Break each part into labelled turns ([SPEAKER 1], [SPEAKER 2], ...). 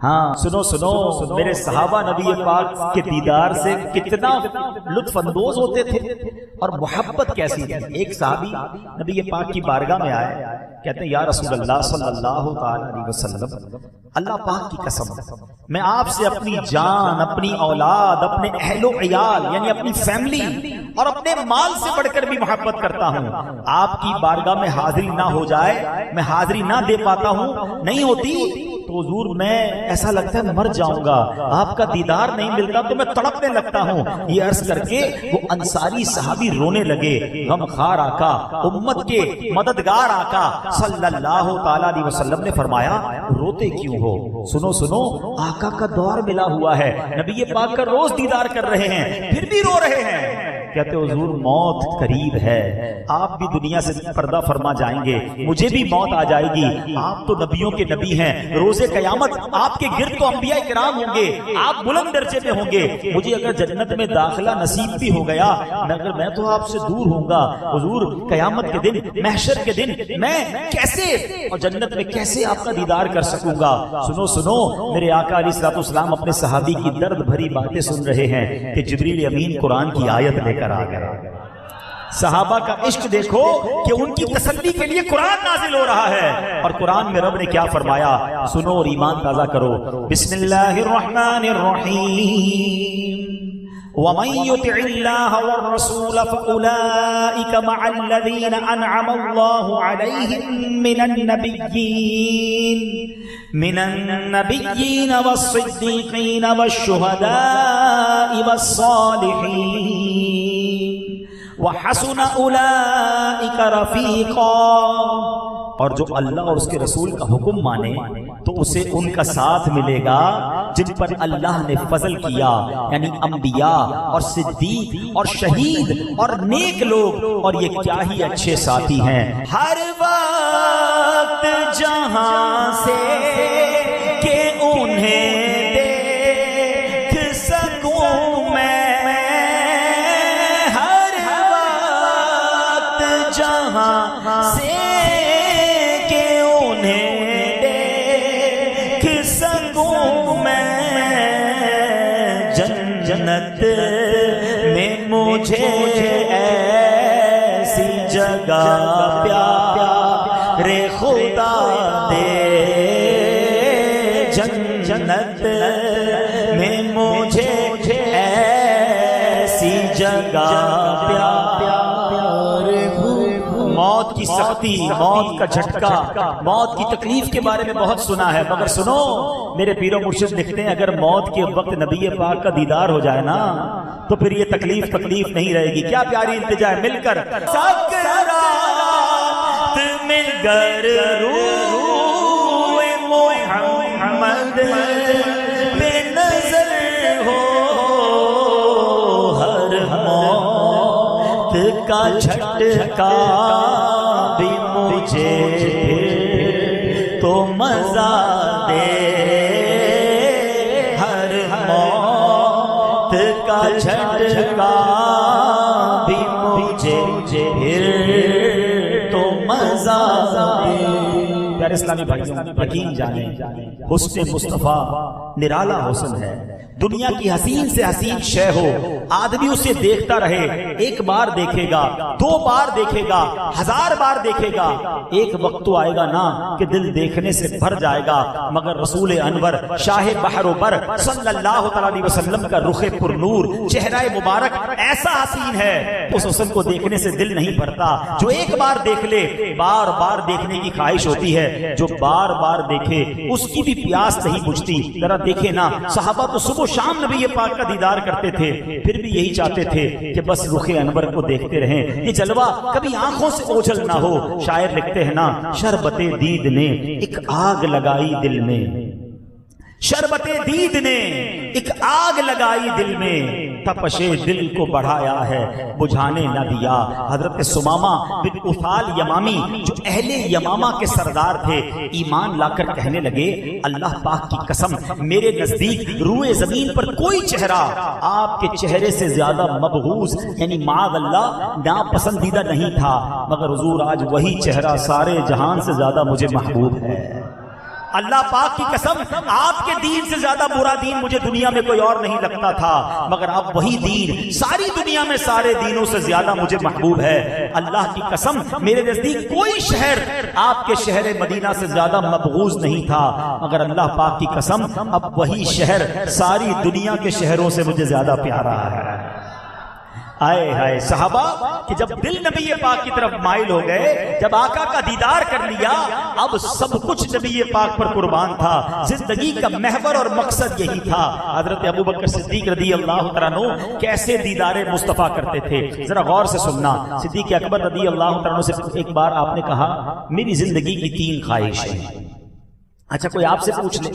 [SPEAKER 1] ہاں سنو سنو میرے صحابہ نبی پاک کے دیدار سے کتنا لطف اندوز ہوتے تھے اور محبت کیسی تھی. ایک صحابی نبی پاک کی بارگاہ میں آئے, کہتے ہیں یا رسول اللہ صلی اللہ تعالی علیہ وسلم, اللہ پاک کی قسم میں آپ سے اپنی جان, اپنی اولاد, اپنے اہل و عیال یعنی اپنی فیملی اور اپنے مال سے بڑھ کر بھی محبت کرتا ہوں. آپ کی بارگاہ میں حاضری نہ ہو جائے, میں حاضری نہ دے پاتا ہوں, نہیں ہوتی تو حضور میں ایسا لگتا ہے مر جاؤں گا, آپ کا دیدار نہیں ملتا تو میں تڑپنے لگتا ہوں. یہ عرض کر کے وہ انصاری صحابی رونے لگے. غم خار آقا, امت کے مددگار آقا صلی اللہ تعالی علیہ وسلم نے فرمایا روتے کیوں ہو؟ سنو سنو, آقا کا دور ملا ہوا ہے, نبی پاک کا روز دیدار کر رہے ہیں, پھر بھی رو رہے ہیں. کہتے حضور موت قریب ہے, آپ بھی دنیا سے پردہ فرما جائیں گے, مجھے بھی موت آ جائے گی. آپ تو نبیوں کے نبی ہیں, روز قیامت آپ کے گرد تو انبیاء کرام ہوں گے, آپ بلند درجے پہ ہوں گے. مجھے اگر جنت میں داخلہ نصیب بھی ہو گیا مگر میں تو آپ سے دور ہوں گا. حضور قیامت کے دن, محشر کے دن میں کیسے اور جنت میں کیسے آپ کا دیدار کر سکوں گا؟ سنو سنو, میرے آقا علیہ الصلوۃ والسلام اپنے صحابی کی درد بھری باتیں سن رہے ہیں کہ جبریل امین قرآن کی آیت لے کر آ گیا. صحابہ کا عشق دیکھو کہ ان کی تسلی کے لیے قرآن نازل ہو رہا ہے, اور قرآن میں رب نے کیا فرمایا سنو اور ایمان تازہ کرو. بسم اللہ الرحمن الرحیم وَمَن يُطِعِ اللَّهَ وَالرَّسُولَ فَأُولَئِكَ مَعَ الَّذِينَ أَنْعَمَ اللَّهُ عَلَيْهِم مِّنَ النَّبِيِّينَ وَالصِّدِّيقِينَ وَالشُّهَدَاءِ وَالصَّالِحِينَ وَحَسُنَ أُولَئِكَ رَفِيقًا. اور جو اللہ اور اس کے رسول کا حکم مانے تو اسے ان کا ساتھ ملے گا جن پر اللہ نے فضل کیا, یعنی انبیاء اور صدیق اور شہید اور نیک لوگ, اور یہ کیا ہی اچھے ساتھی ہیں. ہر وقت جہاں سے کہ انہیں دیکھ سکوں میں, ہر وقت جہاں سے جنت میں مجھے ایسی جگہ پیارے خدا دے, جنت میں مجھے ایسی جگہ پیارے. موت کی سختی, موت کا جھٹکا, موت کی تکلیف کے بارے میں بہت سنا ہے, مگر سنو میرے پیر و مرشد لکھتے ہیں اگر موت کے وقت نبی پاک کا دیدار ہو جائے نا تو پھر یہ تکلیف نہیں رہے گی. کیا پیاری التجا ہے, مل کر سکرات میں گر روح محمد پہ نظر ہو, ہر موت کا جھٹکا بھی مجھے تو مزہ دے, ہر موت کا جھٹکا بھی مجھے تو مزہ دے. پیارے اسلامی بھائی یقین جانے حسن مصطفیٰ نرالا حسن ہے. دنیا کی حسین سے حسین شے ہو, آدمی اسے دیکھتا رہے, ایک بار دیکھے گا, دو بار دیکھے گا, 1000 بار دیکھے گا, ایک وقت تو آئے گا نا کہ دل دیکھنے سے بھر جائے گا. مگر رسول انور شاہ بحر و بر صلی اللہ علیہ وسلم کا رخ پر نور, چہرہ مبارک ایسا حسین ہے اس حسن کو دیکھنے سے دل نہیں بھرتا. جو ایک بار دیکھ لے بار بار دیکھنے کی خواہش ہوتی ہے, جو بار بار دیکھے اس کی بھی پیاس نہیں بجھتی. ذرا دیکھے نا, صحابہ تو صبح شام نبی پاک کا دیدار کرتے تھے, پھر بھی یہی چاہتے تھے کہ بس رخ انور کو دیکھتے رہیں, یہ جلوہ کبھی آنکھوں سے اوجھل نہ ہو. شاعر لکھتے ہیں نا شربت دید نے ایک آگ لگائی دل میں, شربت دید نے ایک آگ لگائی دل میں, تپش دل کو بڑھایا ہے بجھانے نہ دیا. حضرت سمامہ بن اثال یمامی جو اہل یمامہ کے سردار تھے, ایمان لا کر کہنے لگے اللہ پاک کی قسم میرے نزدیک روئے زمین پر کوئی چہرہ آپ کے چہرے سے زیادہ مبغوض یعنی معاذ اللہ ناپسندیدہ نہیں تھا, مگر حضور آج وہی چہرہ سارے جہان سے زیادہ مجھے محبوب ہے. اللہ پاک کی قسم آپ کے دین سے زیادہ برا دین مجھے دنیا میں کوئی اور نہیں لگتا تھا، مگر اب وہی دین ساری دنیا میں سارے دینوں سے زیادہ مجھے محبوب ہے۔ اللہ کی قسم میرے نزدیک کوئی شہر آپ کے شہر مدینہ سے زیادہ مبغوض نہیں تھا، مگر اللہ پاک کی قسم اب وہی شہر ساری دنیا کے شہروں سے مجھے زیادہ پیارا ہے۔ آئے ہائے صحابہ کہ جب دل نبی پاک کی طرف مائل ہو گئے، جب آقا کا دیدار کر لیا، اب سب کچھ نبی پاک پر قربان تھا۔ زندگی کا محور اور مقصد یہی تھا۔ حضرت ابوبکر صدیق رضی اللہ تعالیٰ عنہ کیسے دیدار مصطفیٰ کرتے تھے، ذرا غور سے سننا۔ صدیق اکبر رضی اللہ تعالیٰ عنہ سے ایک بار آپ نے کہا میری زندگی کی 3 خواہشیں۔ اچھا کوئی آپ سے پوچھ لے،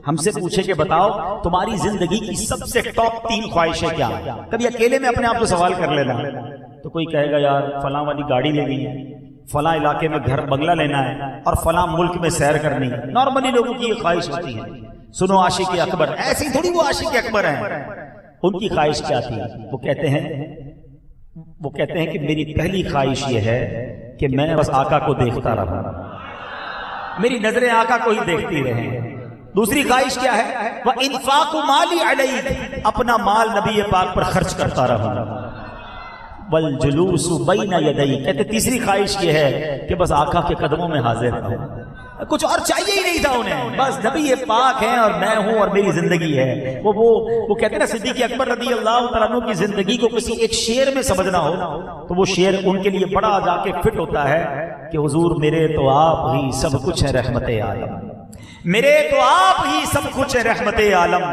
[SPEAKER 1] ہم سے پوچھے کہ بتاؤ تمہاری زندگی کی سب سے ٹاپ 3 خواہشیں کیا ہیں؟ کبھی اکیلے میں اپنے آپ کو سوال کر لینا۔ تو کوئی کہے گا یار فلاں والی گاڑی لینی ہے، فلاں علاقے میں گھر بنگلہ لینا ہے، اور فلاں ملک میں سیر کرنی ہے۔ نارملی لوگوں کی یہ خواہش ہوتی ہے۔ سنو عاشق اکبر، ایسی تھوڑی وہ عاشق اکبر ہیں، ان کی خواہش کیا تھی؟ وہ کہتے ہیں کہ میری پہلی خواہش یہ ہے کہ میں بس آقا کو دیکھتا رہوں، میری نظریں آقا کو ہی دیکھتی رہیں۔ دوسری خواہش کیا ہے؟ وَإِنفَاقُ مَالِي عَلَيْهِ، اپنا مال نبی پاک پر خرچ کرتا رہوں۔ وَالْجُلُوسُ بَيْنَ يَدَيْهِ، کہتے تیسری خواہش یہ ہے کہ بس آقا کے قدموں میں حاضر رہوں۔ کچھ اور چاہیے ہی نہیں تھا انہیں، بس نبی پاک ہیں اور میں ہوں اور میری زندگی ہے۔ وہ کہتے ہیں نا صدیق اکبر رضی اللہ تعالیٰ عنہ کی زندگی کو کسی ایک شعر میں سمجھنا ہو تو وہ شعر ان کے لیے بڑا جا کے فٹ ہوتا ہے کہ حضور میرے تو آپ ہی سب کچھ ہے رحمت عالم، میرے تو آپ ہی سب کچھ ہے رحمت عالم،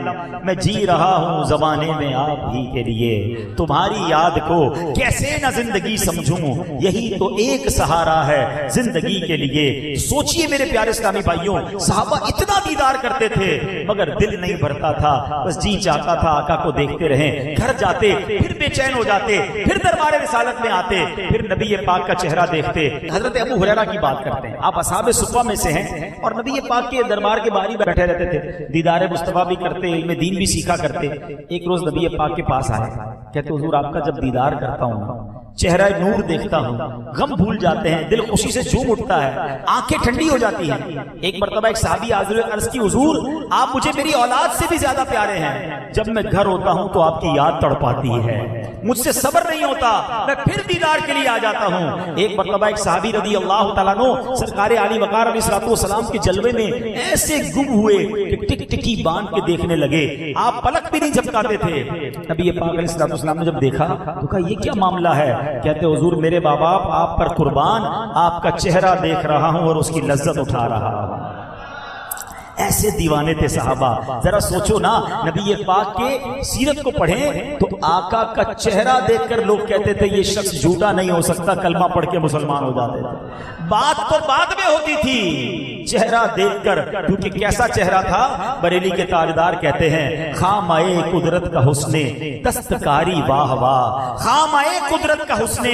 [SPEAKER 1] میں جی رہا ہوں زمانے میں آپ ہی کے لیے، تمہاری یاد کو کیسے نہ زندگی سمجھوں، یہی تو ایک سہارا ہے زندگی کے لیے۔ سوچئے میرے پیارے اسلامی بھائیوں، صحابہ اتنا دیدار کرتے تھے مگر دل نہیں بھرتا تھا، بس جی چاہتا تھا آقا کو دیکھتے رہیں۔ گھر جاتے پھر بے چین ہو جاتے، پھر دربار رسالت میں آتے، پھر نبی پاک کا چہرہ دیکھتے۔ حضرت ابو ہریرہ کی بات کرتے ہیں، آپ اصحاب صفہ میں سے ہیں اور نبی پاک کے دربار کے باہر بیٹھے رہتے تھے، دیدار مصطفیٰ بھی کرتے، علم دین بھی سیکھا کرتے۔ ایک روز نبی پاک کے پاس آئے، کہتے حضور آپ کا جب دیدار کرتا ہوں، چہرہ نور دیکھتا ہوں، غم بھول جاتے ہیں، دل خوشی سے جھوم اٹھتا ہے، آنکھیں ٹھنڈی ہو جاتی ہیں۔ ایک مرتبہ ایک صحابی حاضر عرض کی حضور آپ مجھے میری اولاد سے بھی زیادہ پیارے ہیں، جب میں گھر ہوتا ہوں تو آپ کی یاد تڑپاتی ہے، مجھ سے صبر نہیں ہوتا، میں پھر دیدار کے لیے آ جاتا ہوں۔ ایک مرتبہ ایک صحابی رضی اللہ تعالیٰ عنہ سرکار علی وقار علیہ الصلوۃ والسلام کے جلوے میں ایسے گم ہوئے کہ ٹک ٹکی باندھ کے دیکھنے لگے، آپ پلک بھی نہیں جھپکاتے تھے۔ نبی پاک علیہ الصلوۃ والسلام نے جب دیکھا تو کہا یہ کیا معاملہ ہے؟ کہتے حضور میرے باپ آپ پر قربان، آپ کا چہرہ دیکھ رہا ہوں اور اس کی لذت اٹھا رہا ہوں۔ ایسے دیوانے تھے صحابہ۔ ذرا سوچو نا، نبی پاک کے سیرت کو پڑھیں تو آقا کا چہرہ دیکھ کر لوگ کہتے تھے یہ شخص جھوٹا نہیں ہو سکتا، کلمہ پڑھ کے مسلمان ہو جاتے تھے۔ بات تو بعد میں ہوتی تھی، چہرہ دیکھ کر، کیونکہ کیسا چہرہ تھا؟ بریلی کے تاجدار کہتے ہیں خامائے قدرت کا حسن دستکاری واہ واہ، خامائے قدرت کا حسن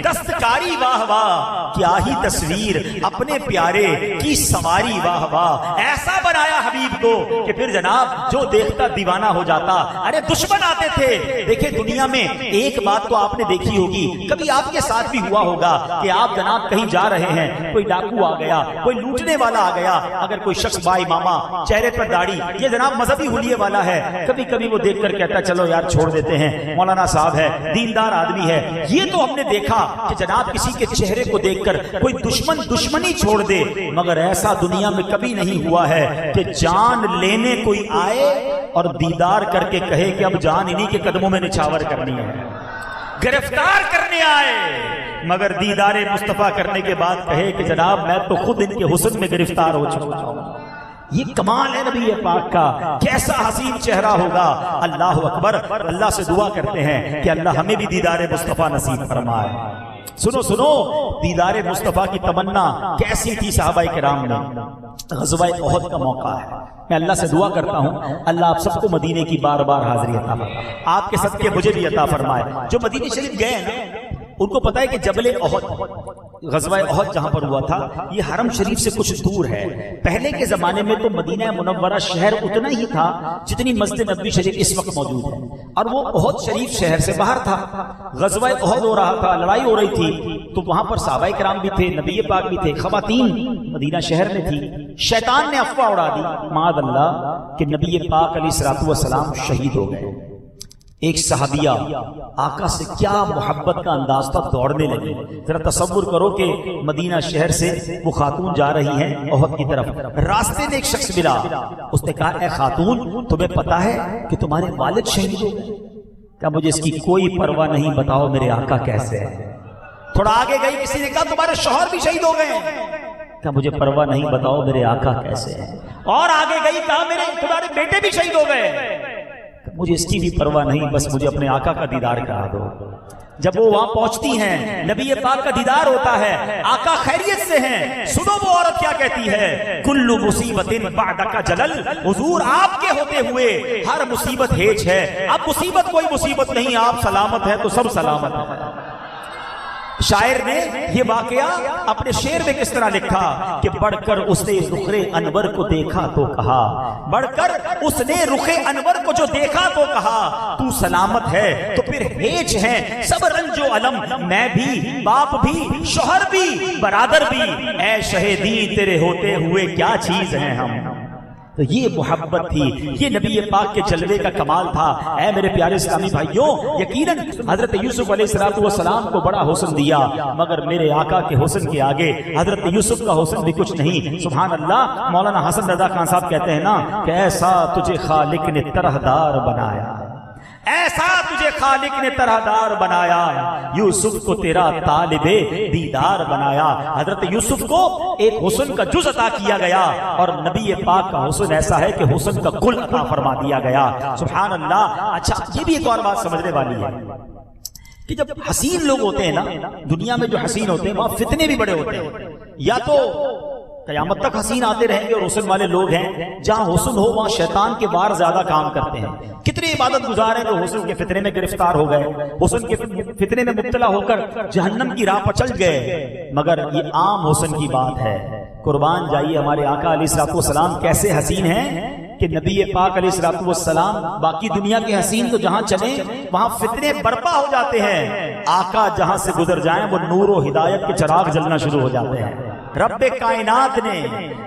[SPEAKER 1] دستکاری واہ واہ، کیا ہی تصویر اپنے پیارے کی سواری واہ واہ، ایسا بنایا حبیب کو کہ پھر جناب جو دیکھتا دیوانہ ہو جاتا۔ ارے دشمن آتے تھے، دیکھیں دنیا میں ایک بات تو آپ نے دیکھی ہوگی، کبھی آپ کے ساتھ بھی ہوا ہوگا کہ آپ جناب کہیں جا رہے ہیں، کوئی ڈاکو آ گیا، کوئی لوٹنے والا آ گیا، اگر کوئی شخص با امامہ، چہرے پر داڑھی، یہ جناب مذہبی حلیے والا ہے، کبھی کبھی وہ دیکھ کر کہتا چلو یار چھوڑ دیتے ہیں، مولانا صاحب ہے، دیندار آدمی ہے۔ یہ تو ہم نے دیکھا کہ جناب کسی کے چہرے کو دیکھ کر کوئی دشمن دشمنی چھوڑ دے، مگر ایسا دنیا میں کبھی نہیں ہوا ہے کہ جان لینے کوئی آئے اور دیدار کر کے کہے کہ اب جان انہی کے قدموں میں نچھاور کرنی ہے، گرفتار کرنے آئے مگر دیدار مصطفیٰ کرنے کے بعد کہے کہ جناب میں تو خود ان کے حسن میں گرفتار ہو چکا ہوں۔ یہ کمال ہے نبی پاک کا، کیسا حسین چہرہ ہوگا۔ اللہ اکبر، اللہ سے دعا کرتے ہیں کہ اللہ ہمیں بھی دیدار مصطفیٰ نصیب فرمائے۔ سنو دیدار مصطفیٰ کی تمنا کیسی تھی صحابہ کرام میں۔ غزوہ احد کا موقع ہے، میں اللہ سے دعا کرتا ہوں اللہ آپ سب کو مدینے کی بار بار حاضری عطا فرمائے، آپ کے صدقے مجھے بھی عطا فرمائے۔ جو مدینے شریف گئے نا ان کو پتا ہے کہ جبل احد، غزوہ احد جہاں پر ہوا تھا، یہ حرم شریف سے کچھ دور ہے. پہلے کے زمانے میں تو مدینہ منورہ شہر اتنا ہی تھا جتنی مسجد نبوی شریف اس وقت موجود ہے، اور وہ احد شریف شہر سے باہر تھا. غزوہ احد ہو رہا تھا، لڑائی ہو رہی تھی، تو وہاں پر صحابہ کرام بھی تھے، نبی پاک بھی تھے، خواتین مدینہ شہر میں تھی. شیطان نے افواہ اڑا دی معاذ اللہ کہ نبی پاک علیہ الصلوۃ والسلام شہید ہو گئے. ایک صحابیہ آقا سے کیا محبت کا انداز تھا، دوڑنے لگی. ذرا تصور کرو کہ مدینہ شہر سے وہ خاتون جا رہی ہیں احد کی طرف، راستے میں ایک شخص ملا، اس نے کہا اے خاتون تمہیں پتا ہے کہ تمہارے والد شہید ہو گئے؟ کہا مجھے اس کی کوئی پرواہ نہیں، بتاؤ میرے آقا کیسے ہیں. تھوڑا آگے گئی، کسی نے کہا تمہارے شوہر بھی شہید ہو گئے. کہا مجھے پرواہ نہیں، بتاؤ میرے آقا کیسے ہیں. اور آگے گئی، کہا تمہارے بیٹے بھی شہید ہو گئے. مجھے اس کی بھی پرواہ نہیں، بس مجھے اپنے آقا کا دیدار کرا دو. جب وہ وہاں پہنچتی ہیں، نبی پاک کا دیدار ہوتا ہے، آقا خیریت سے ہیں. سنو وہ عورت کیا کہتی ہے، کل مصیبت بعدک جلل، حضور آپ کے ہوتے ہوئے ہر مصیبت ہیج ہے، اب مصیبت کوئی مصیبت نہیں، آپ سلامت ہیں تو سب سلامت ہیں. شاعر نے یہ واقعہ اپنے شعر میں کس طرح لکھا کہ بڑھ کر اس نے رخ انور کو دیکھا تو کہا، بڑھ کر اس نے رخ انور کو جو دیکھا تو کہا تو سلامت ہے تو پھر ہیج ہیں سب رنج و علم، میں بھی، باپ بھی، شوہر بھی، برادر بھی، اے شہیدی تیرے ہوتے ہوئے کیا چیز ہیں ہم. تو یہ محبت تھی، یہ نبی پاک کے جلوے کا کمال تھا. اے میرے پیارے اسلامی بھائیوں، یقیناً حضرت یوسف علیہ السلام کو بڑا حسن دیا، مگر میرے آقا کے حسن کے آگے حضرت یوسف کا حسن بھی کچھ نہیں. سبحان اللہ. مولانا حسن رضا خان صاحب کہتے ہیں نا کہ ایسا تجھے خالق نے طرحدار بنایا، ایسا تجھے خالق نے طرحدار بنایا، یوسف کو تیرا طالب دیدار بنایا. حضرت یوسف کو ایک حسن کا جز عطا کیا گیا، اور نبی پاک کا حسن ایسا ہے کہ حسن کا کل عطا فرما دیا گیا. سبحان اللہ. اچھا یہ بھی ایک اور بات سمجھنے والی ہے کہ جب حسین لوگ ہوتے ہیں نا دنیا میں، جو حسین ہوتے ہیں وہاں فتنے بھی بڑے ہوتے ہیں. یا تو قیامت تک حسین آتے رہیں گے اور حسن والے لوگ ہیں، جہاں حسن ہو وہاں شیطان کے وار زیادہ کام کرتے ہیں. کتنے عبادت گزار ہیں جو حسن کے فتنے میں گرفتار ہو گئے، حسن کے فتنے میں مبتلا ہو کر جہنم کی راہ پر چل گئے. مگر یہ عام حسن کی بات ہے. قربان جائیے ہمارے آقا علیہ الصلوۃ والسلام کیسے حسین ہیں کہ نبی پاک علیہ الصلوۃ والسلام، باقی دنیا کے حسین تو جہاں چلیں وہاں فتنے برپا ہو جاتے ہیں، آقا جہاں سے گزر جائیں وہ نور و ہدایت کے چراغ جلنا شروع ہو جاتے ہیں. رب کائنات نے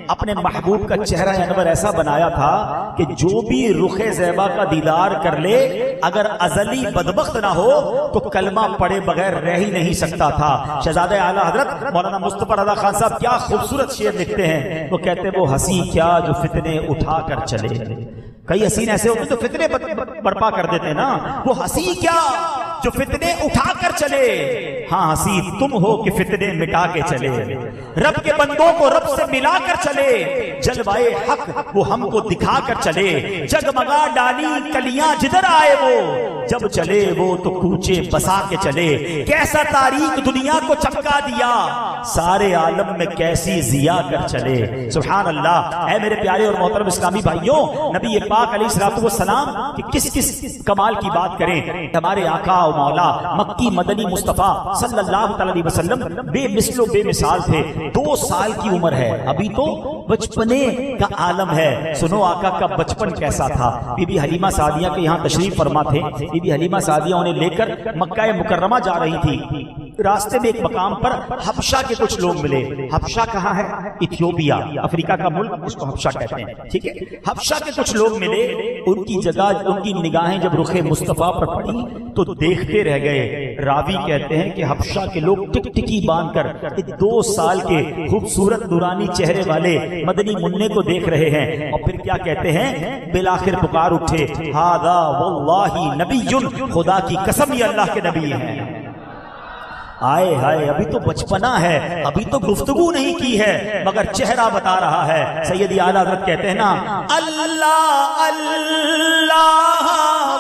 [SPEAKER 1] اپنے محبوب کا چہرہ انور ایسا بنایا تھا کہ جو بھی رخ زیبا کا دیدار کر لے اگر ازلی بدبخت نہ ہو تو کلمہ پڑھے بغیر رہ ہی نہیں سکتا تھا. شہزادہ اعلیٰ حضرت مولانا مصطفی رضا خان صاحب کیا خوبصورت شعر لکھتے ہیں. وہ کہتے ہیں وہ ہنسی کیا جو فتنے اٹھا کر چلے. کئی حسین ایسے ہوتے تو فتنے برپا کر دیتے ہیں نا. وہ ہنسی کیا جو فتنے اٹھا کر چلے، ہاں ہنسی تم ہو کہ فتنے مٹا کے چلے. رب کے بندوں کو رب سے ملا کر چلے، جلوائے حق وہ ہم کو دکھا کر چلے. جگمگا ڈالی کلیاں جدھر آئے وہ، جب چلے وہ تو کوچے بسا کے چلے. کیسا تاریخ دنیا کو چمکا دیا، سارے عالم میں کیسی ضیا کر چلے. سبحان اللہ. اے میرے پیارے اور محترم اسلامی بھائیوں، نبی پاک علیہ الصلوۃ والسلام کہ کس کمال کی بات کریں. ہمارے آقا و مولا مکی مدنی مصطفیٰ صلی اللہ علیہ وسلم بے مثل و بے مثال تھے. 2 سال کی عمر ہے، ابھی تو بچپنے کا عالم ہے. سنو آقا کا بچپن کیسا تھا. بی بی حلیمہ سعدیہ کے یہاں تشریف فرما تھے. بی بی حلیمہ سعدیہ انہیں لے کر مکہ مکرمہ جا رہی تھی. راستے میں ایک مقام پر حبشہ کے کچھ لوگ ملے. حبشہ کہاں ہے؟ ایتھیوپیا، افریقہ کا ملک، اس کو حبشہ کہتے ہیں. ٹھیک ہے. حبشہ کے کچھ لوگ ملے، ان کی جگہ ان کی نگاہیں جب رخ مصطفیٰ پر پڑی تو دیکھتے رہ گئے. راوی کہتے ہیں کہ حبشہ کے لوگ ٹک ٹکی باندھ کر 2 سال کے خوبصورت نورانی چہرے والے مدنی منع کو دیکھ رہے ہیں. اور پھر کیا کہتے ہیں؟ بالآخر پکار اٹھے، ہذا واللہ نبی، خدا کی قسم یہ اللہ کے نبی ہیں. آئے ہائے، ابھی تو بچپنا ہے، ابھی تو گفتگو نہیں کی ہے مگر چہرہ بتا رہا ہے. سیدی اعلیٰ حضرت کہتے ہیں نا، اللہ اللہ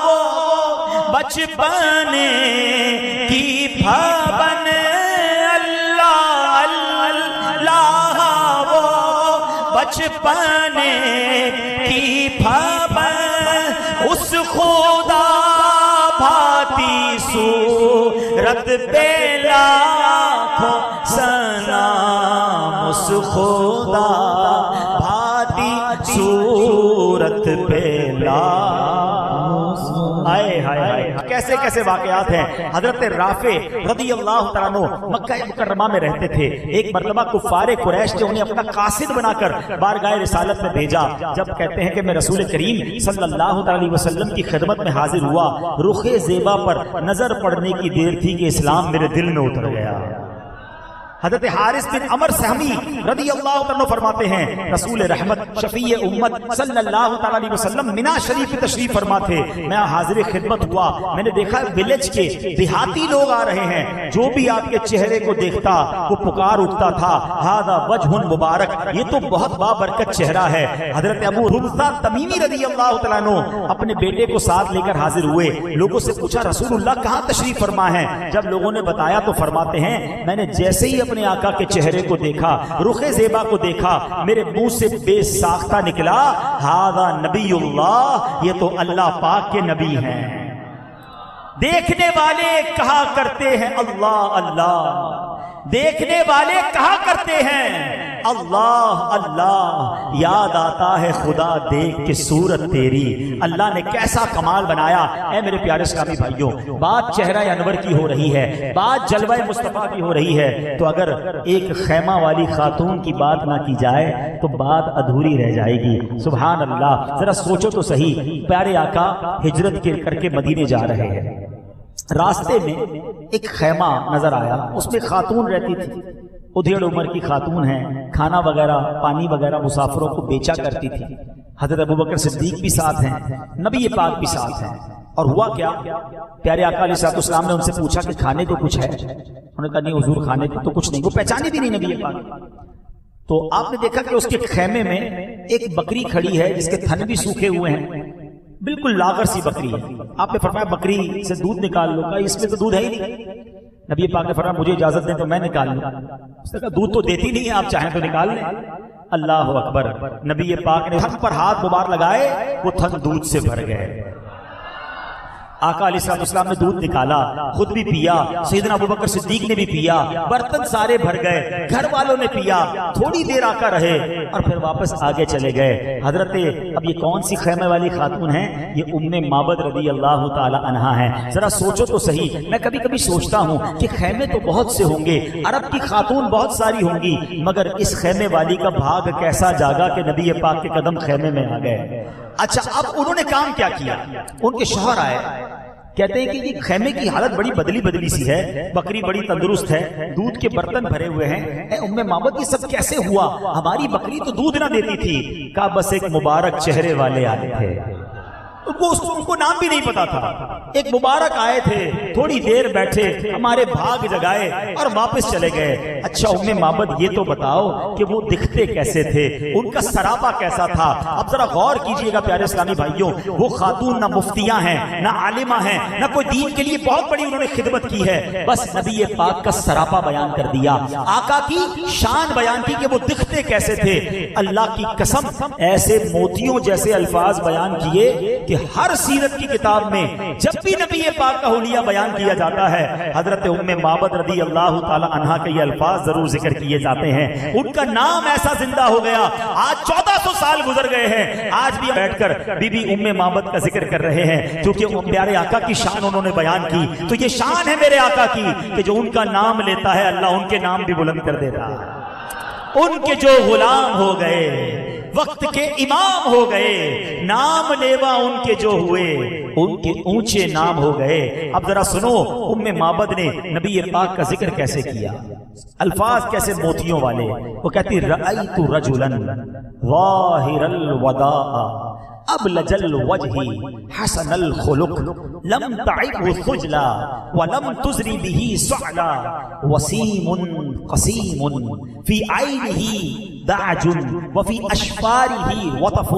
[SPEAKER 1] وہ بچپن کی پھبن، اللہ اللہ وہ بچپن کی پھبن، اس خدا بھاتی صورت صورت پہ لاکھوں سلام اس خدا بھاتی صورت پہ آئے ہائے کیسے کیسے واقعات ہیں. حضرت رافع رضی اللہ تعالیٰ عنہ مکہ مکرمہ میں رہتے تھے. ایک مرتبہ کفار قریش نے انہیں اپنا قاصد بنا کر بارگاہ رسالت میں بھیجا. جب کہتے ہیں کہ میں رسول کریم صلی اللہ علیہ وسلم کی خدمت میں حاضر ہوا, رخ زیبا پر نظر پڑنے کی دیر تھی کہ اسلام میرے دل میں اتر گیا. حضرت حارث بن عمر سہمی رضی اللہ عنہ فرماتے ہیں رسول رحمت شفیع امت صلی اللہ علیہ وسلم منا شریف تشریف فرما تھے. میں حاضر خدمت ہوا, میں نے دیکھا ولیج کے دیہاتی لوگ آ رہے ہیں. جو بھی آپ کے چہرے کو دیکھتا وہ پکار اٹھتا تھا ھذا وجہ مبارک, یہ تو بہت بابرکت چہرہ ہے. حضرت ابو رمزہ تمیمی رضی اللہ تعالیٰ عنہ اپنے بیٹے کو ساتھ لے کر حاضر ہوئے. لوگوں سے پوچھا رسول اللہ کہاں تشریف فرما ہے؟ جب لوگوں نے بتایا تو فرماتے ہیں میں نے جیسے ہی اپنے آقا کے چہرے کو دیکھا, رخ زیبا کو دیکھا, میرے منہ سے بے ساختہ نکلا ھذا نبی اللہ, یہ تو اللہ پاک کے نبی ہیں. دیکھنے والے کہا کرتے ہیں اللہ اللہ, دیکھنے والے کہا کرتے ہیں اللہ اللہ, یاد آتا ہے خدا دیکھ کے صورت تیری. اللہ نے کیسا کمال بنایا. اے میرے پیارے اسلامی بھائیوں, بات چہرہ انور کی ہو رہی ہے, بات جلوہ مصطفیٰ کی ہو رہی ہے, تو اگر ایک خیمہ والی خاتون کی بات نہ کی جائے تو بات ادھوری رہ جائے گی. سبحان اللہ, ذرا سوچو تو صحیح. پیارے آقا ہجرت کر کے مدینے جا رہے ہیں. راستے میں ایک خیمہ نظر آیا, اس میں خاتون رہتی تھی. ادھیڑ عمر کی خاتون ہیں, کھانا وغیرہ پانی وغیرہ مسافروں کو بیچا کرتی تھی. حضرت ابوبکر صدیق بھی ساتھ ہیں, نبی پاک بھی ساتھ ہیں. اور ہوا کیا, پیارے آقا علیہ الصلوۃ والسلام نے ان سے پوچھا کہ کھانے کو کچھ ہے؟ انہوں نے کہا نہیں حضور کھانے کو تو کچھ نہیں. وہ پہچانی بھی نہیں نبی پاک. تو آپ نے دیکھا کہ اس کے خیمے میں ایک بکری کھڑی ہے جس کے تھن بھی سوکھے ہوئے ہیں, بالکل لاغر سی بکری ہے. آپ نے فرمایا بکری سے دودھ نکال لو. کہا اس میں تو دودھ ہے ہی نہیں. نبی پاک نے فرمایا مجھے اجازت دیں تو میں نکال لوں. اس نے کہا دودھ تو دیتی نہیں ہے, آپ چاہیں تو نکال لیں. اللہ اکبر. نبی پاک نے تھن پر ہاتھ مبارک لگائے, وہ تھن دودھ سے بھر گئے. آقا علیہ السلام نے دودھ نکالا, خود بھی پیا, سیدنا ابوبکر صدیق نے بھی پیا, برتن سارے بھر گئے, گھر والوں نے پیا. تھوڑی دیر آقا رہے اور پھر واپس آگے چلے گئے. حضرت اب یہ کون سی خیمے والی خاتون ہیں؟ یہ ام معبد رضی اللہ تعالی عنہا ہیں. ذرا سوچو تو صحیح. میں کبھی کبھی سوچتا ہوں کہ خیمے تو بہت سے ہوں گے, عرب کی خاتون بہت ساری ہوں گی, مگر اس خیمے والی کا بھاگ کیسا جاگا کہ نبی پاک کے قدم خیمے میں آ گئے. اچھا اب انہوں نے کام کیا کیا؟ ان کے شوہر آئے, کہتے ہیں کہ یہ خیمے کی حالت بڑی بدلی سی ہے, بکری بڑی تندرست ہے, دودھ کے برتن بھرے ہوئے ہیں. اے ام معبد یہ سب کیسے ہوا؟ ہماری بکری تو دودھ نہ دیتی تھی. کہا بس ایک مبارک چہرے والے آئے تھے, ان کو نام بھی نہیں پتا تھا. ایک مبارک آئے تھے, تھوڑی دیر بیٹھے, ہمارے بھاگ جگائے اور واپس چلے گئے. اچھا ام معبد یہ تو بتاؤ کہ وہ دکھتے کیسے تھے, ان کا سراپا کیسا تھا؟ اب ذرا غور کیجئے گا پیارے اسلامی بھائیوں. وہ خاتون نہ مفتیاں ہیں, نہ عالمہ ہیں, نہ کوئی دین کے لیے بہت بڑی انہوں نے خدمت کی ہے, بس نبی پاک کا سراپا بیان کر دیا, آقا کی شان بیان کی کہ وہ دکھتے کیسے تھے. اللہ کی قسم ایسے موتیوں جیسے الفاظ بیان کیے کہ ہر سیرت کی کتاب میں جب بھی نبی پاک کا حلیہ بیان کیا جاتا ہے حضرت ام معبد رضی اللہ تعالی عنہا کے یہ الفاظ ضرور ذکر کیے جاتے ہیں. ان کا نام ایسا زندہ ہو گیا. آج 1400 سال گزر گئے ہیں, آج بھی بیٹھ کر بی بی ام معبد کا ذکر کر رہے ہیں, کیونکہ پیارے آقا کی شان انہوں نے بیان کی. تو یہ شان ہے میرے آقا کی کہ جو ان کا نام لیتا ہے اللہ ان کے نام بھی بلند کر دیتا ہے. ان کے جو غلام ہو گئے, وقت کے امام ہو گئے, نام لیوا ان کے جو ہوئے, ان کے اونچے نام ہو گئے. اب ذرا سنو ام معبد نے نبی پاک کا ذکر کیسے کیا, الفاظ کیسے موتیوں والے. وہ کہتی رأیت رجلا ظاہر الوداع ابلج الوجہ حسن الخلق لم تعبه خجلا ولم تزری به سعلا وسیم قسیم فی عینہ دعج وفی اشفارہ وطف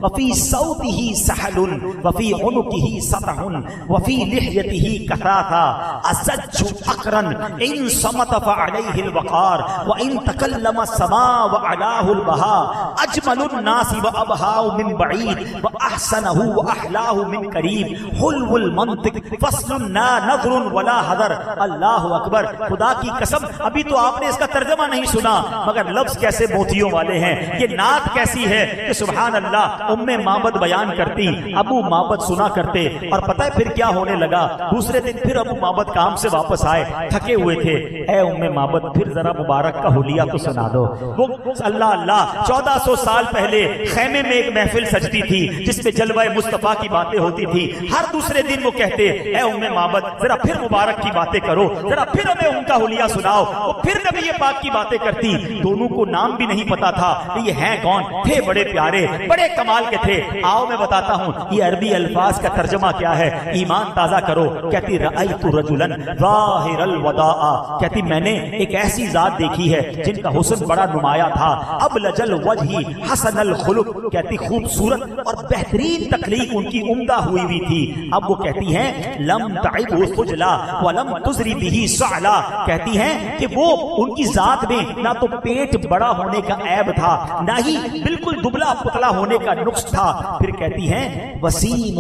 [SPEAKER 1] وفی صوتہ سحل وفی عنقہ سطح وفی لحیتہ کثاثا ازج اقرن ان صمت فعلیہ الوقار وان تکلم السماء وعلاه البهاء اجمل الناس وابهى من بعید واحسنه واحلاه من قریب حلو المنطق فصل لا نظر ولا حذر. اللہ اکبر. خدا کی قسم ابھی تو آپ نے اس کا ترجمہ نہیں سنا مگر لفظ کیسے موتیوں والے ہیں. یہ نعت کیسی ہے کہ سبحان اللہ ام معبد بیان کرتی, ابو معبد سنا کرتے, اور پتہ ہے پھر کیا ہونے لگا. دوسرے دن پھر ابو معبد کام سے واپس آئے, تھکے ہوئے تھے. اے ام معبد پھر ذرا مبارک کا حلیہ تو سنا دو. وہ اللہ اللہ 1400 سال پہلے خیمے میں ایک محفل سجتی تھی جس میں جلوہ مصطفیٰ کی باتیں ہوتی تھی. ہر دوسرے دن وہ کہتے اے ام معبد ذرا پھر مبارک کی باتیں کرو, ذرا پھر ہمیں ان کا حلیہ سناؤ. وہ پھر نبی پاک کی باتیں کرتی. دونوں کو نام بھی نہیں پتا تھا کہ یہ ہیں کون. تھے بڑے پیارے, بڑے کمال کے تھے. آؤ میں بتاتا ہوں یہ عربی الفاظ کا ترجمہ کیا ہے. ایمان تازہ کرو. کہتی رأیت رجلا ظاہر الوداع, کہتی میں نے ایک ایسی ذات دیکھی ہے جن کا حسن بڑا نمایاں تھا. ابلج الوجہ حسن الخلق, کہتی خوبصورت اور بہترین تخلیق ان کی عمدہ ہوئی ہوئی تھی. اب وہ کہتی ہیں لم تعب خجلا ولم تزری به سعلا, کہتی ہیں کہ وہ ان کی ذات میں نہ تو پیٹ بڑا ہونے کا عیب تھا نہ ہی بالکل دبلا پتلا ہونے کا نقص تھا. پھر کہتی ہیں وسیم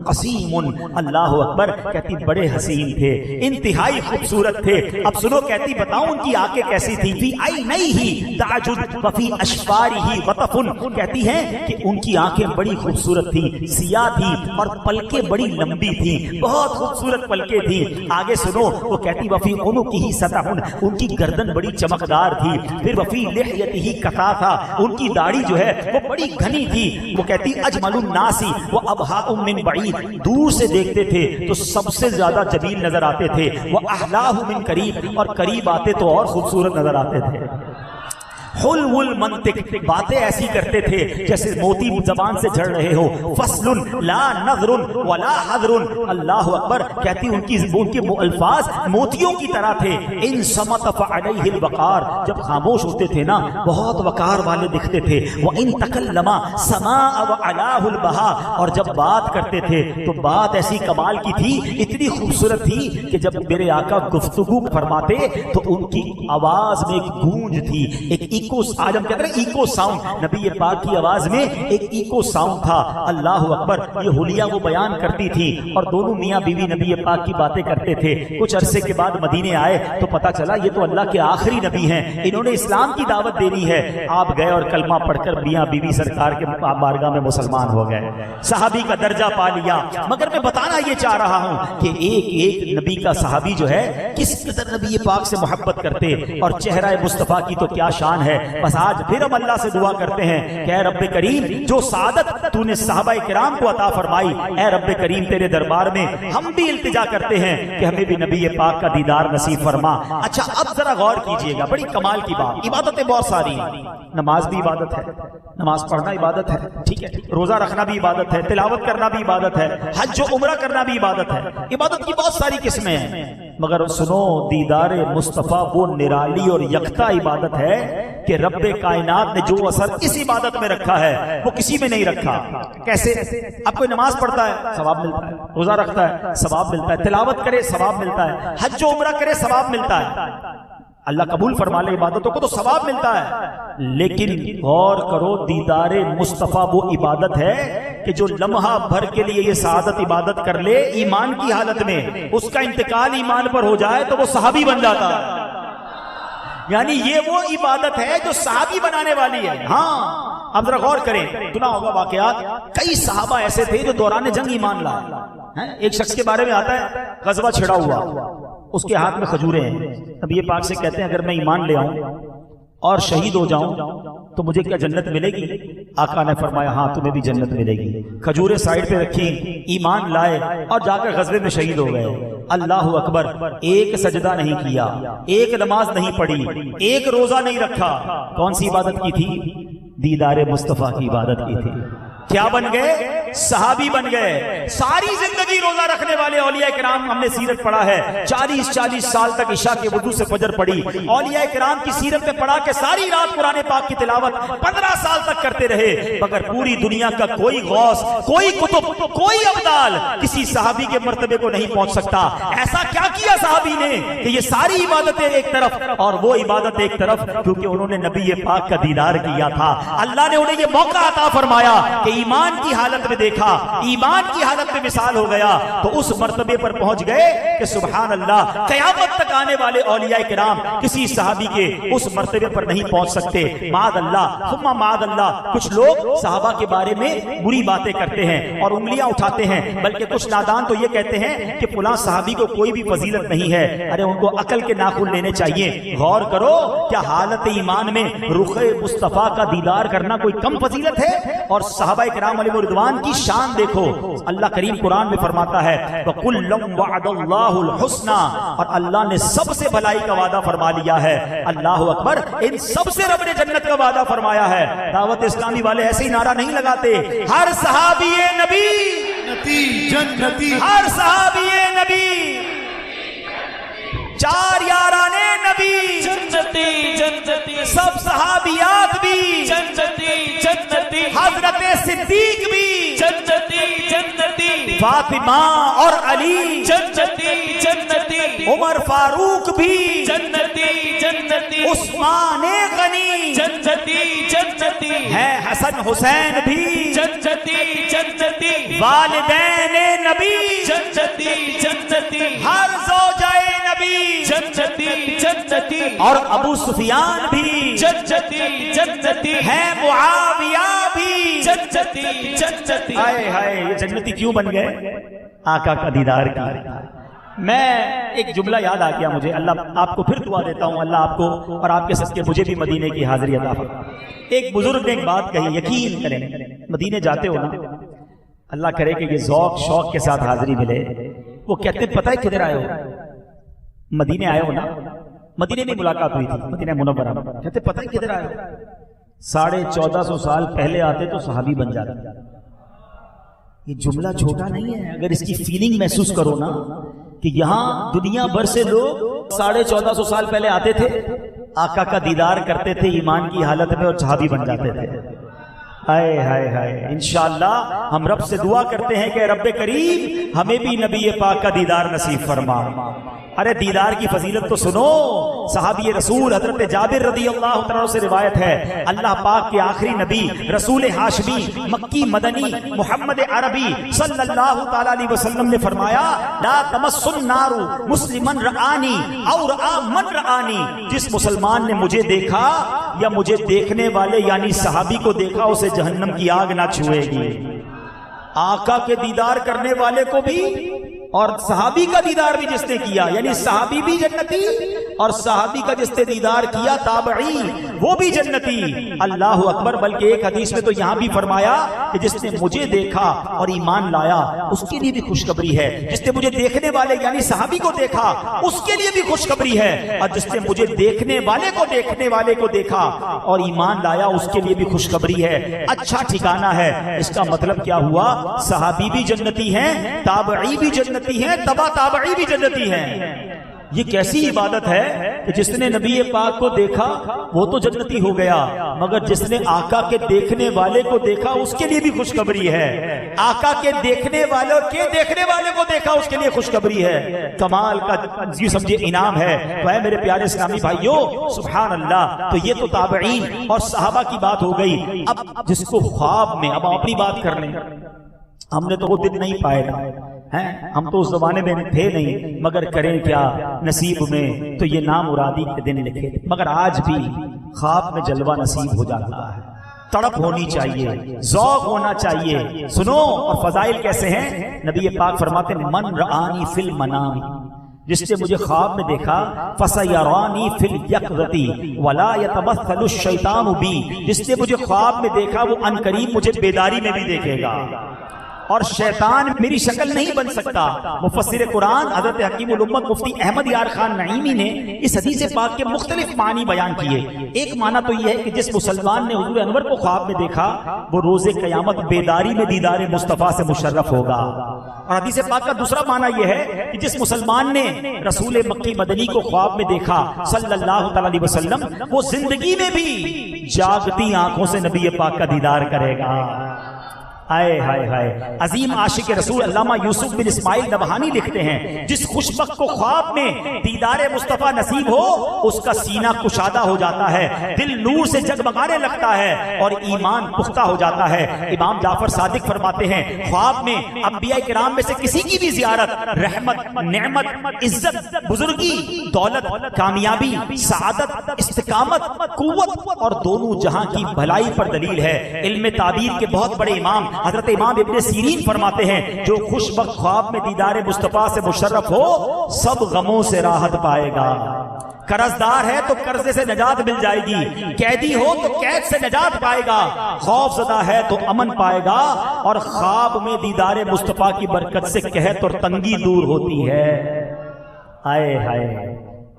[SPEAKER 1] قسیم, اللہ اکبر, کہتی بڑے حسین تھے, انتہائی خوبصورت تھے. اب سنو کہتی بتاؤں ان کی آنکھیں کیسی تھی. فی عینیہ تعجب وفی اشفارہ وطف, کہتی ہیں کہ ان کی آنکھیں بڑی خوبصورت تھی, سیاہ تھی, اور پلکیں بڑی لمبی تھی, بہت خوبصورت پلکیں تھی. آگے سنو وہ کہتی وفی عنقہ سطح, ان کی گردن بڑی چمکدار تھی. پھر وفی لحیتہ کثاثا, ان کی داڑھی جو ہے وہ بڑی گھنی تھی. وہ کہتی اجمل الناس وابہاء من بعید, دور سے دیکھتے تھے تو سب سے زیادہ جمیل نظر آتے تھے. واحلاہ من قریب, اور قریب آتے تو اور خوبصورت نظر آتے تھے. حلو المنطق, باتیں ایسی کرتے تھے جیسے موتی زبان سے جھڑ رہے ہو. فصل لا نظر ولا حذر, اللہ اکبر, کہتی ان کے الفاظ موتیوں کی طرح تھے. ان صمت فعلیہ الوقار, جب خاموش ہوتے تھے نا بہت وقار والے دکھتے تھے. وان تکلم سماء وعلاه البهاء, اور جب بات کرتے تھے تو بات ایسی کمال کی تھی, اتنی خوبصورت تھی کہ جب میرے آقا گفتگو فرماتے تو ان کی آواز میں ایک گونج تھی, ایک آج ہم کہتے ہیں ایکو ساؤنڈ. نبی پاک کی آواز میں ایک ایکو ساؤنڈ تھا. اللہ اکبر. یہ حلیہ وہ بیان کرتی تھی اور دونوں میاں بیوی نبی پاک کی باتیں کرتے تھے. کچھ عرصے کے بعد مدینے آئے تو پتا چلا یہ تو اللہ کے آخری نبی ہیں, انہوں نے اسلام کی دعوت دینی ہے. آپ گئے اور کلمہ پڑھ کر میاں بیوی سرکار کے بارگاہ میں مسلمان ہو گئے, صحابی کا درجہ پا لیا. مگر میں بتانا یہ چاہ رہا ہوں کہ ایک ایک نبی کا صحابی جو ہے کس قدر نبی پاک سے محبت کرتے, اور چہرہ مصطفیٰ کی تو کیا شان ہے. بس آج پھر ہم اللہ سے دعا کرتے ہیں کہ اے رب کریم جو سعادت تو نے صحابہ کرام کو عطا فرمائی, اے رب کریم تیرے دربار میں ہم بھی التجا کرتے ہیں کہ ہمیں بھی نبی پاک کا دیدار نصیب فرما. اچھا اب ذرا غور کیجئے گا, بڑی کمال کی بات. عبادتیں بہت ساری ہیں, نماز بھی عبادت ہے, نماز پڑھنا عبادت ہے, ٹھیک ہے, روزہ رکھنا بھی عبادت ہے, تلاوت کرنا بھی عبادت ہے, حج و عمرہ کرنا بھی عبادت ہے. عبادت کی بہت ساری قسمیں ہیں, مگر سنو دیدار مصطفیٰ وہ نرالی اور یکتا عبادت ہے کہ رب کائنات نے جو اثر اس عبادت میں رکھا ہے وہ کسی میں نہیں رکھا. کیسے؟ اب کوئی نماز پڑھتا ہے ثواب ملتا ہے, روزہ رکھتا ہے ثواب ملتا ہے, تلاوت کرے ثواب ملتا ہے, حج و عمرہ کرے ثواب ملتا ہے, اللہ قبول فرما لے عبادتوں کو تو ثواب ملتا ہے. لیکن غور کرو دیدار مصطفیٰ وہ عبادت ہے کہ جو لمحہ بھر کے لیے یہ سعادت عبادت کر لے ایمان کی حالت میں, اس کا انتقال ایمان پر ہو جائے تو وہ صحابی بن جاتا ہے. یعنی یہ وہ عبادت ہے جو صحابی بنانے والی ہے. ہاں اب ذرا غور کریں, سنا ہوگا واقعات, کئی صحابہ ایسے تھے جو دوران جنگ ایمان لائے. ایک شخص کے بارے میں آتا ہے غزوہ چھڑا ہوا, اس کے ہاتھ میں کھجوریں ہیں. نبی پاک سے کہتے ہیں اگر میں ایمان لے آؤں اور شہید ہو جاؤں تو مجھے کیا جنت ملے گی؟ آقا نے فرمایا ہاں تمہیں بھی جنت ملے گی. کھجوریں سائیڈ پہ رکھی, ایمان لائے اور جا کر غزوے میں شہید ہو گئے. اللہ اکبر. ایک سجدہ نہیں کیا, ایک نماز نہیں پڑھی, ایک روزہ نہیں رکھا. کون سی عبادت کی تھی؟ دیدار مصطفیٰ کی عبادت کی تھی. کیا بن گئے؟ صحابی بن گئے. ساری زندگی روزہ رکھنے والے اولیاء کرام ہم نے سیرت پڑھا ہے. 40 سال تک عشاء کے وضو سے فجر پڑھی. اولیاء کرام کی سیرت میں پڑھا کہ ساری رات قرآن پاک کی تلاوت 15 سال تک کرتے رہے. مگر پوری دنیا کا کوئی غوث، کوئی کتب، کوئی ابدال کسی صحابی کے مرتبے کو نہیں پہنچ سکتا. ایسا کیا کیا صحابی نے کہ یہ ساری عبادتیں ایک طرف اور وہ عبادت ایک طرف؟ کیونکہ انہوں نے نبی پاک کا دیدار کیا تھا. اللہ نے انہیں یہ موقع عطا فرمایا کہ ایمان کی حالت میں دیکھا، ایمان کی حالت میں مثال ہو گیا، تو اس مرتبے پر پہنچ گئے کہ سبحان اللہ، قیامت تک آنے والے اولیاء کرام کسی صحابی کے اس مرتبے پر نہیں پہنچ سکتے. معاذ اللہ ثم معاذ اللہ. کچھ لوگ صحابہ کے بارے میں بری باتیں کرتے ہیں اور انگلیاں اٹھاتے ہیں، بلکہ کچھ نادان تو یہ کہتے ہیں کہ فلاں صحابی کو کوئی بھی فضیلت نہیں ہے. ارے ان کو عقل کے ناخن لینے چاہیے. غور کرو، کیا حالت ایمان میں رخ مصطفیٰ کا دیدار کرنا کوئی کم فضیلت ہے؟ اور صحابہ کرام علیہ رضوان کی شان دیکھو. اللہ کریم قرآن میں فرماتا ہے وَكُلًّا وَعَدَ اللَّهُ الْحُسْنَى، اور اللہ نے سب سے بھلائی کا وعدہ فرما لیا ہے. اللہ اکبر، ان سب سے رب نے جنت کا وعدہ فرمایا ہے. دعوت اسلامی والے ایسے ہی نعرہ نہیں لگاتے. ہر صحابی نبی جنتی، ہر صحابی نبی، 4 یارانے نبی
[SPEAKER 2] جنتی جنتی،
[SPEAKER 1] سب صحابیات بھی
[SPEAKER 2] جنتی جنتی،
[SPEAKER 1] حضرت صدیق بھی
[SPEAKER 2] جنتی جنتی،
[SPEAKER 1] فاطمہ اور علی
[SPEAKER 2] جنتی جنتی،
[SPEAKER 1] عمر فاروق بھی
[SPEAKER 2] جنتی جنتی،
[SPEAKER 1] عثمان غنی
[SPEAKER 2] جنتی جنتی،
[SPEAKER 1] ہے، حسن حسین بھی
[SPEAKER 2] جنتی جنتی،
[SPEAKER 1] والدین نبی
[SPEAKER 2] جنتی جنتی،
[SPEAKER 1] ہر زوجہ نبی
[SPEAKER 2] جنتی جنتی،
[SPEAKER 1] اور ابو سفیان بھی
[SPEAKER 2] جنتی جنتی،
[SPEAKER 1] ہے، معاویہ بھی
[SPEAKER 2] جنتی جنتی.
[SPEAKER 1] ہائے ہائے، یہ جنتی کیوں بن گئے؟ آقا کا دیدار کی. میں ایک جملہ یاد آ گیا مجھے. اللہ آپ کو پھر دعا دیتا ہوں، اللہ آپ کو اور آپ کے صدقے مجھے بھی مدینے کی حاضری عطا فرمائے. ایک بزرگ نے ایک بات کہی، یقین کریں مدینے جاتے ہو نا، اللہ کرے کہ یہ ذوق شوق کے ساتھ حاضری ملے. وہ کہتے ہیں پتہ ہے کدھر آئے ہو؟ مدینے آئے ہو نا. مدینے میں ملاقات ہوئی تھی، مدینہ منورہ. کہتے پتہ ہے کدھر آئے ہو؟ 1450 سال پہلے آتے تو صحابی بن جاتے. یہ جملہ چھوٹا نہیں ہے. اگر اس کی فیلنگ محسوس کرو نا کہ یہاں دنیا بھر سے لوگ 1450 سال پہلے آتے تھے، آقا کا دیدار کرتے تھے ایمان کی حالت میں، اور صحابی بن جاتے تھے. ہائے ہائے ہائے. انشاءاللہ ہم رب سے دعا کرتے ہیں کہ رب کریم ہمیں بھی نبی پاک کا دیدار نصیب فرما. ارے دیدار کی فضیلت تو سنو. صحابی رسول حضرت جابر رضی اللہ تعالیٰ سے روایت ہے، اللہ پاک کے آخری نبی رسول ہاشمی مکی مدنی محمد عربی صلی اللہ تعالیٰ علیہ وسلم نے فرمایا لا تمس النار مسلمن رآنی او رآ من رآنی. جس مسلمان نے مجھے دیکھا یا مجھے دیکھنے والے یعنی صحابی کو دیکھا، اسے جہنم کی آگ نہ چھوئے گی. آقا کے دیدار کرنے والے کو بھی اور صحابی کا دیدار بھی جس نے کیا، یعنی صحابی بھی جنتی اور صحابی کا جس نے دیدار کیا تابعی وہ بھی جنتی. اللہ اکبر. بلکہ ایک حدیث میں تو یہاں بھی فرمایا کہ جس نے مجھے دیکھا اور ایمان لایا اس کے لیے بھی خوشخبری ہے. جس نے مجھے دیکھنے والے یعنی صحابی کو دیکھا اس کے لیے بھی خوشخبری ہے، اور جس نے مجھے دیکھنے والے کو دیکھا اور ایمان لایا اس کے لیے بھی خوشخبری ہے. اچھا ٹھکانہ ہے. اس کا مطلب کیا ہوا؟ صحابی بھی جنتی ہیں، تابعی بھی جنتی ہیں، تبع تابعی بھی جنتی ہیں. یہ کیسی عبادت ہے کہ جس نے نبی پاک کو دیکھا وہ تو جنتی ہو گیا، مگر جس نے آقا کے دیکھنے والے کو دیکھا اس کے لیے بھی خوشخبری ہے. آقا کے دیکھنے والے کو دیکھا اس کے لیے خوشخبری ہے. کمال کا یہ سمجھے انعام ہے. تو اے میرے پیارے اسلامی بھائیو سبحان اللہ. تو یہ تو تابعین اور صحابہ کی بات ہو گئی. اب جس کو خواب میں، اب اپنی بات کر لیں، ہم نے تو وہ دن نہیں پائے نا، ہم تو اس زمانے میں تھے نہیں، مگر کریں کیا، نصیب میں تو یہ نامرادی کے دن لکھے. مگر آج بھی خواب میں جلوہ نصیب ہو جاتا ہے. تڑپ ہونی چاہیے، ذوق ہونا چاہیے. سنو اور فضائل کیسے ہیں. نبی پاک فرماتے ہیں من رآنی فی المنام، جس نے مجھے خواب میں دیکھا فَسَيَرَانِي فِي الْيَقْظَةِ وَلَا يَتَمَثَّلُ الشَّيْطَانُ بِي، جس نے مجھے خواب میں دیکھا وہ عنقریب مجھے بیداری میں بھی دیکھے گا. اور شیطان میری شکل نہیں بن سکتا. مفسر قرآن حضرت حکیم الامت مفتی احمد یار خان نعیمی نے اس حدیث پاک کے مختلف معنی بیان کیے. ایک معنی تو یہ ہے کہ جس مسلمان نے حضور انور کو خواب میں دیکھا وہ روز قیامت بیداری میں دیدار مصطفیٰ سے مشرف ہوگا. اور حدیث پاک کا دوسرا معنی یہ ہے کہ جس مسلمان نے رسول مکی مدنی کو خواب میں دیکھا صلی اللہ تعالی علیہ وسلم وہ زندگی میں بھی جاگتی آنکھوں سے نبی پاک کا دیدار کرے گا. ہائے ہائے ہائے. عظیم عاشق رسول علامہ یوسف بن اسماعیل نبہانی لکھتے ہیں جس خوشبخت کو خواب میں دیدار مصطفیٰ نصیب ہو اس کا سینہ کشادہ ہو جاتا ہے, دل نور سے جگمگانے لگتا ہے اور ایمان پختہ ہو جاتا ہے. امام جعفر صادق فرماتے ہیں خواب میں انبیاء کرام میں سے کسی کی بھی زیارت رحمت, نعمت, عزت, بزرگی, دولت, کامیابی, سعادت, استقامت, قوت اور دونوں جہاں کی بھلائی پر دلیل ہے. علم تعبیر کے بہت بڑے امام حضرت امام ابن سیرین فرماتے ہیں جو خوش بخت خواب میں دیدار مصطفیٰ سے مشرف ہو سب غموں سے راحت پائے گا. قرضدار ہے تو قرضے سے نجات مل جائے گی, قیدی ہو تو قید سے نجات پائے گا, خوف زدہ ہے تو امن پائے گا, اور خواب میں دیدار مصطفیٰ کی برکت سے قحط اور تنگی دور ہوتی ہے. آئے ہائے.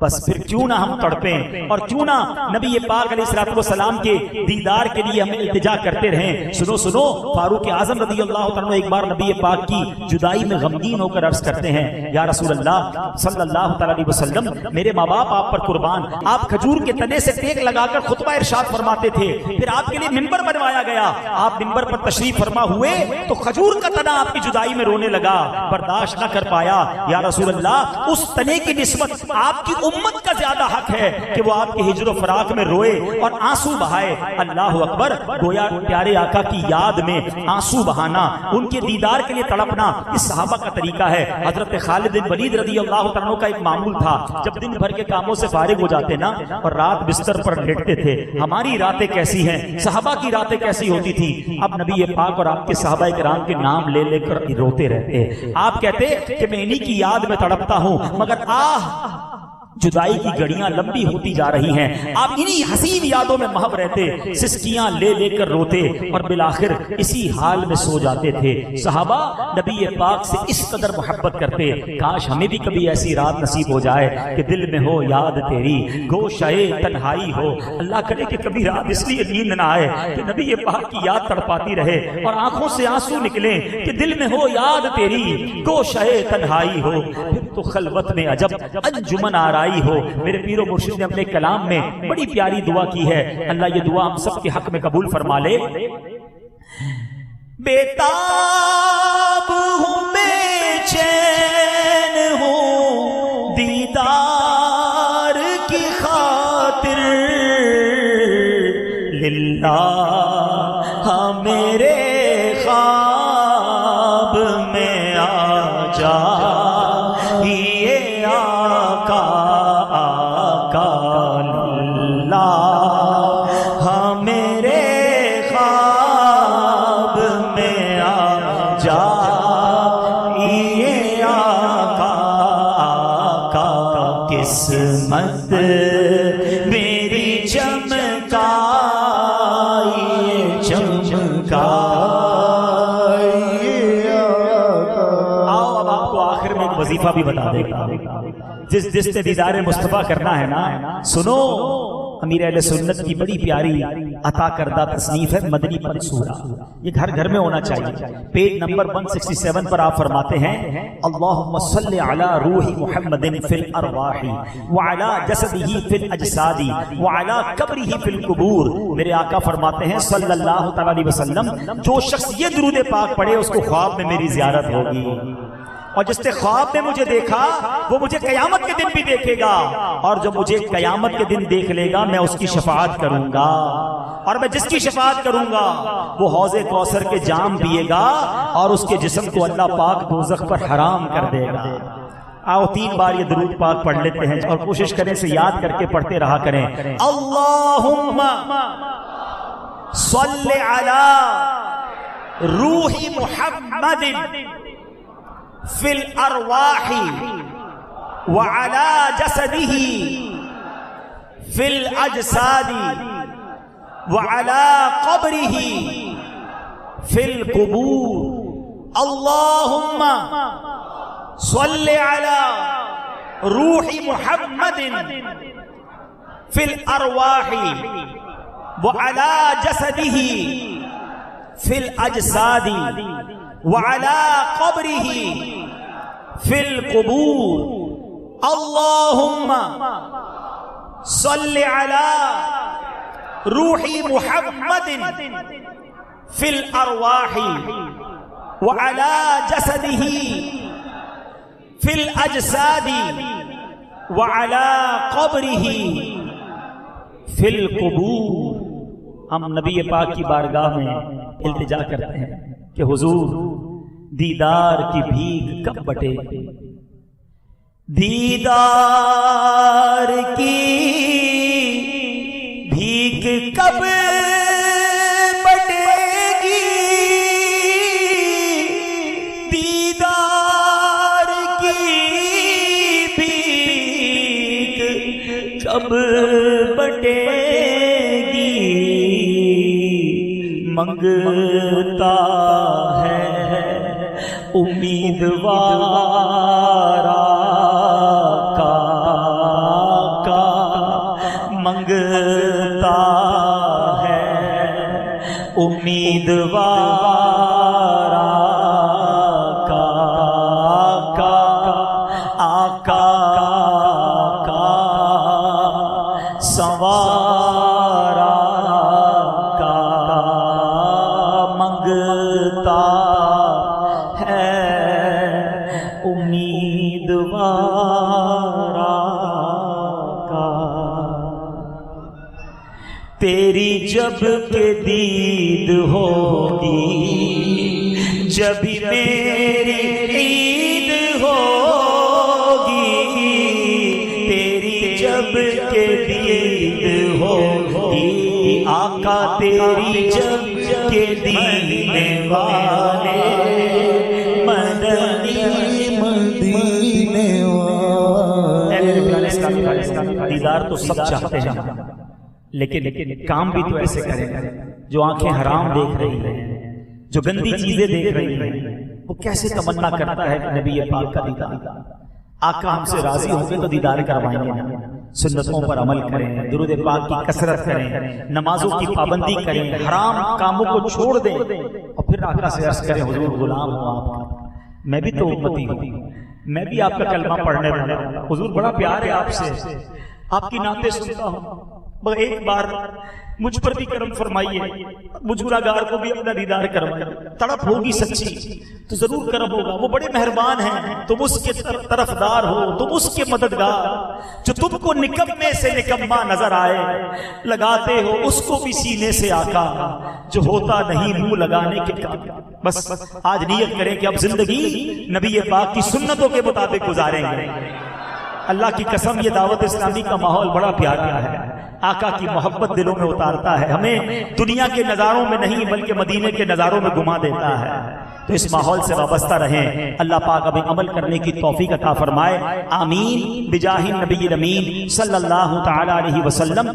[SPEAKER 1] بس پھر کیوں نہ ہم تڑپیں اور کیوں نہ نبی پاک علیہ الصلوۃ والسلام کے دیدار کے لیے ہم التجا کرتے رہیں. سنو سنو, فاروق اعظم رضی اللہ تعالیٰ ایک بار نبی پاک کی جدائی میں غمگین ہو کر عرض کرتے ہیں یا رسول اللہ صلی اللہ تعالیٰ علیہ وسلم میرے ماں باپ آپ پر قربان, آپ کھجور کے تنے سے ٹیک لگا کر خطبہ ارشاد فرماتے تھے, پھر آپ کے لیے منبر بنوایا گیا, آپ منبر پر تشریف فرما ہوئے تو کھجور کا تنا آپ کی جدائی میں رونے لگا, برداشت نہ کر پایا. یا رسول اللہ اس تنے کی نسبت آپ کی امت کا زیادہ حق ہے کہ وہ آپ کی ہجر و فراق میں روئے اور آنسو بہائے. اللہ اکبر. گویا پیارے آقا کی یاد میں آنسو بہانا, ان کے دیدار کے لیے تڑپنا اس صحابہ کا طریقہ ہے. حضرت خالد بن ولید رضی اللہ تعالیٰ کا ایک معمول تھا, جب دن بھر کے کاموں سے فارغ ہو جاتے نا اور رات بستر پر لیٹتے تھے. ہماری راتیں کیسی ہیں, صحابہ کی راتیں کیسی ہوتی تھی. اب نبی پاک اور آپ کے صحابہ کرام کے نام لے لے کر روتے رہتے. آپ کہتے کہ میں انہی کی یاد میں تڑپتا ہوں, مگر جدائی کی گھڑیاں لمبی ہوتی جا رہی ہیں. آپ انہی حسین یادوں میں محو رہتے, سسکیاں لے لے کر روتے اور بالآخر اسی حال میں سو جاتے تھے. صحابہ نبی پاک سے اس قدر محبت کرتے, کاش ہمیں بھی کبھی ایسی رات نصیب ہو جائے کہ دل میں ہو یاد تیری, گوشے تنہائی ہو. اللہ کرے کہ کبھی رات اس لیے نیند نہ آئے کہ نبی پاک کی یاد تڑپاتی رہے اور آنکھوں سے آنسو نکلیں کہ دل میں ہو یاد تیری, گوشے تنہائی ہو. پھر تو خلوت میں عجب انجمن آرائی ہو. میرے پیر و مرشد نے اپنے کلام میں بڑی پیاری دعا کی ہے, اللہ یہ دعا ہم سب کے حق میں قبول فرما لے. بیتاب ہوں بے چین ہوں دیدار کی خاطر, للہ ہاں میرے خواب میں آ جا قسمت میری چمکائی چمکائی. آؤ اب آپ کو آخر میں ایک وظیفہ بھی بتا دے گا. جس نے دیدار مصطفیٰ کرنا ہے نا, سنو, امیر اہل سنت کی بڑی پیاری عطا کردہ تصنیف ہے مدنی پن سورہ, یہ گھر گھر میں ہونا چاہیے. پیج نمبر 167 پر آپ فرماتے ہیں اللہم صلی علی روح محمد فی الارواح وعلی جسدہ فی الاجساد وعلی قبرہ فی القبور. میرے آقا فرماتے ہیں صلی اللہ تعالی علیہ وسلم جو شخص یہ درود پاک پڑھے اس کو خواب میں میری زیارت ہوگی, اور جس نے خواب میں مجھے دیکھا وہ مجھے قیامت کے دن بھی دیکھے گا, اور جو مجھے قیامت کے دن دیکھ لے گا میں اس کی شفاعت کروں گا, اور میں جس کی شفاعت کروں گا وہ حوض کوثر کے جام پیے گا اور اس کے جسم کو اللہ پاک دوزخ پر حرام کر دے گا. آؤ 3 بار یہ درود پاک پڑھ لیتے ہیں اور کوشش کریں سے یاد کر کے پڑھتے رہا کریں. اللہم صلی علی روح محمد فی الارواح وعلی جسدہ فی الاجساد وعلی قبرہ فی القبور اللہم صلی علی روح محمد فی الارواح وعلی جسدہ فی الاجساد وعلی قبرہ فی القبور اللہم صلی علی روح محمد فی الارواح وعلی جسدہ فی الاجساد وعلی قبرہ فی القبور. ہم نبی پاک کی بارگاہ میں التجا کرتے ہیں کہ حضور دیدار کی بھیک کب بٹے گی، دیدار کی بھیک کب بٹے گی، دیدار کی بھیک کب بٹے گی، منگتا ہے امیدوار کا منگتا ہے امیدوار کا آقا کا سوارا کا منگتا ہے امیدوارا کا. تیری جب کہ دید ہوگی جب میری عید ہوگی، تیری جب کہ دید ہوگی آقا تیری جب کہ دینے والے مدنی مدینے والے. دیدار تو سب چاہتے ہیں لیکن کام بھی تو ایسے کریں جو آنکھیں حرام دیکھ رہی ہیں، جو گندی چیزیں دیکھ رہی ہیں، وہ کیسے تمنا کرتا ہے کہ نبی پاک کا دیدار. آقا ہم سے راضی ہوں گے تو دیدار کروائیں گے. سنتوں پر عمل کریں، درود پاک کی کثرت کریں، نمازوں کی پابندی کریں، حرام کاموں کو چھوڑ دیں اور پھر آقا سے عرض کریں حضور غلام ہوں آپ کا، میں بھی تو امتی ہوں، میں بھی آپ کا کلمہ پڑھنے والا ہوں، حضور بڑا پیار ہے آپ سے، آپ کی نعتیں سنتا ہوں، مگر ایک بار مجھ پر بھی کرم فرمائیے، مجھ گناہگار کو بھی اپنا دیدار کروائیے. تڑپ ہوگی سچی تو ضرور کرم ہوگا. وہ بڑے مہربان ہیں، تم اس کے طرفدار ہو، تم اس کے مددگار، جو تم کو نکمے سے نکما نظر آئے، لگاتے ہو اس کو بھی سینے سے آقا، جو ہوتا نہیں منہ لگانے کے کام. بس آج نیت کریں کہ اب زندگی نبی پاک کی سنتوں کے مطابق گزاریں گے. اللہ کی قسم یہ دعوت اسلامی کا ماحول بڑا پیارا ہے، آقا کی محبت دلوں میں اتارتا ہے، ہمیں دنیا کے نظاروں میں نہیں بلکہ مدینے کے نظاروں میں گما دیتا ہے. تو اس ماحول سے وابستہ رہیں، اللہ پاک ہمیں عمل کرنے کی توفیق عطا فرمائے. آمین بجاہ النبی الامین صلی اللہ تعالی علیہ وسلم.